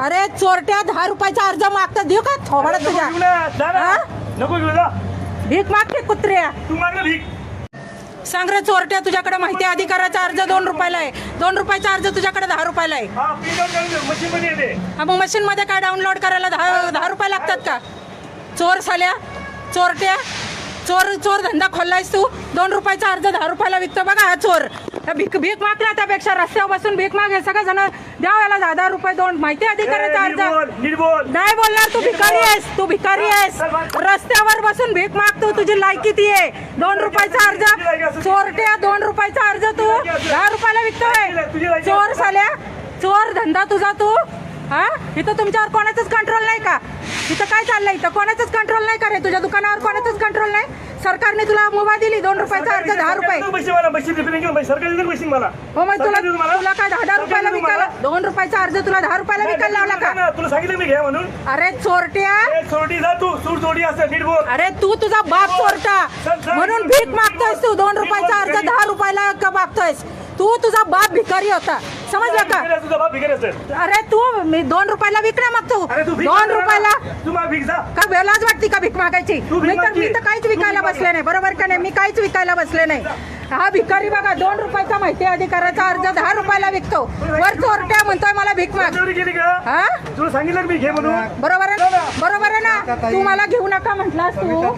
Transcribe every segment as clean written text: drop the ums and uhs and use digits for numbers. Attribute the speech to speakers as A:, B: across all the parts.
A: अरे चोरट्या 10 रुपयाचा अर्ज मागता देऊ का थोबाडा तुझ्या हा?
B: नको घेऊ जा.
A: भीक मागते कुत्र्या
B: तू मागलं भीक.
A: सांग रे चोरट्या तुझ्याकडे माहिती अधिकाराचा अर्ज 2 रुपयाला आहे 2 रुपयाचा अर्ज तुझ्याकडे 10 रुपयाला आहे
B: हा प्रिंट आउट करून दे, मशीन मध्ये येते.
A: हा मग मशीन मध्ये काय डाउनलोड करायला 10 रुपये लागतात का चोर साल्या चोरट्या चोर चोर धंदा खोललायस तू 2 रुपयाचा अर्ज 10 रुपयाला विकतो बघा हा चोर भीक भीक मागला त्यापेक्षा रस्त्यावर बसून भीक माग हे सगळं जण द्याव याला 10 रुपये 2 माहिती अधिकाराचा अर्ज
B: नीट बोल.
A: नाही बोलणार तू भिकारी आहेस तू भिकारी आहेस रस्त्यावर बसून भीक मागतो तुझी लायकी ती आहे 2 रुपयाचा अर्ज चोरट्या 2 रुपयाचा अर्ज तू 10 रुपयाला विकतोय चोर साल्या चोर धंदा तुझा तू हा इथं तुमच्यावर कोणाचंच कंट्रोल नाही का इथं काय चाललंय इथं कोणाचंच कंट्रोल नाही का रे तुझ्या दुकानावर कोणाचंच कंट्रोल नाही सरकारने तुला मुभा दिली 2 रुपयाचा अर्ज 10 रुपये हो मग तुला काय 10 रुपयाला विकायला 2 रुपयाचा अर्ज तुला 10 रुपयाला विकायला लावला का
B: तुला सांगितलं मी घ्या म्हणून.
A: अरे चोरट्या
B: चोरटी जा तू सूर चोरटी असं नीट बोल.
A: अरे तू तुझा बाप चोरटा म्हणून भीक मागतोयस तू 2 रुपयाचा अर्ज 10 रुपयाला का मागतोयस तू तुझा बाप भिकारी होता समजलं का
B: तुझा बाप भिकारी असेल.
A: अरे तू मी 2 रुपयाला विकणार मग तू
B: अरे तू भीक
A: 2
B: माग ना.
A: रुपयाला
B: तू मला भीक जा.
A: का बेलाच वाटती का भीक मागायची
B: तू भीक
A: मी तर काहीच विकायला बसले नाही बरोबर का नाही मी काहीच विकायला बसले नाही हा भिकारी बघा 2 रुपयाचा माहिती अधिकाराचा अर्ज 10 रुपयाला विकतो वर चोरट्या म्हणतोय मला भीक माग
B: चोरी केली का
A: हा
B: तुला सांगितलं मी घे म्हणून.
A: बरोबर आहे ना तू मला घेऊ नका म्हटलास तू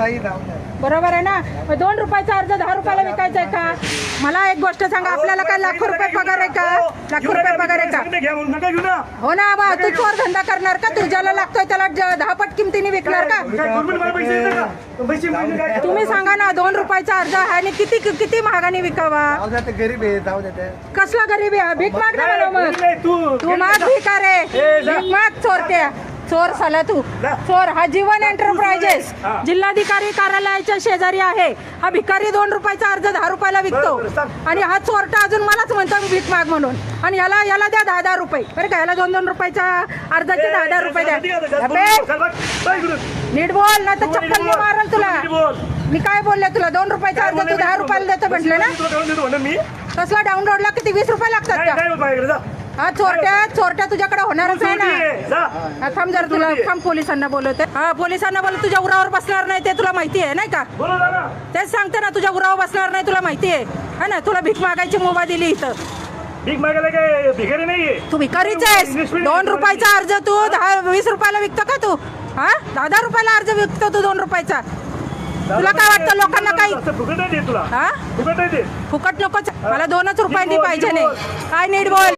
A: बरोबर आहे ना 2 रुपयाचा अर्ज 10 रुपयाला विकायचा आहे का मला एक गोष्ट सांगा आपल्याला काय लाखो रुपये पगार आहे का लाखो रुपये पगार आहे का
B: घ्या म्हणून नका घेऊ ना.
A: हो ना बा तू चोर धंदा करणार का तू ज्याला लागतोय त्याला 10 पट किमतीने विकणार का
B: काय गव्हर्नमेंट मला पैसे देतं का? पैसे म्हणजे काय?
A: तुम्ही सांगा ना 2 रुपयाचा अर्ज आहे आणि किती किती महागाने विकावा
C: गरीब आहे जाऊ दे
A: कसला गरीबी आहे भीक माग ना मला मग
B: नाही,
A: तू माग भिकार आहे भीक माग चोरट्या चोर साला तू चोर हा जीवन एंटरप्राइजेस जिल्हाधिकारी कार्यालयाच्या शेजारी आहे हा भिकारी 2 रुपयाचा अर्ज 10 रुपयाला विकतो आणि हा चोरटा अजून मलाच म्हणतो भीक माग म्हणून आणि याला द्या 10 रुपये बरं का याला 2 रुपयाच्या अर्जाचे 10 रुपये द्या नीट बोल ना तर चप्पल मी मारल तुला मी काय बोलले तुला 2 रुपयाचा अर्ज तू 10 रुपयाला देतो म्हटलं ना
B: मी
A: कसला डाउनलोडला किती 20 रुपये लागतात का हा चोरट्या तुझ्याकडे होणारच आहे ना थांब जर तुला थांब पोलिसांना बोलवते हा पोलिसांना बोल तुझ्या उरावर बसणार नाही ते तुला माहिती आहे नाही का तेच सांगते ना तुझ्या उरावर बसणार नाही तुला माहिती आहे हा ना तुला भीक मागायची मुभा दिली इथं
B: भीक मागायला काय भिकारी नाहीये
A: तू भिकारीच आहेस 2 रुपयाचा अर्ज तू 20 रुपयाला विकतो का तू हा 10 रुपयाला अर्ज विकतो तू 2 रुपयाचा तुला काय वाटतं लोकांना काही
B: फुकट नाही तुला
A: हा
B: फुकट नाही
A: फुकट नकोच मला 2च रुपयांनी पाहिजे नाही काय नीट बोल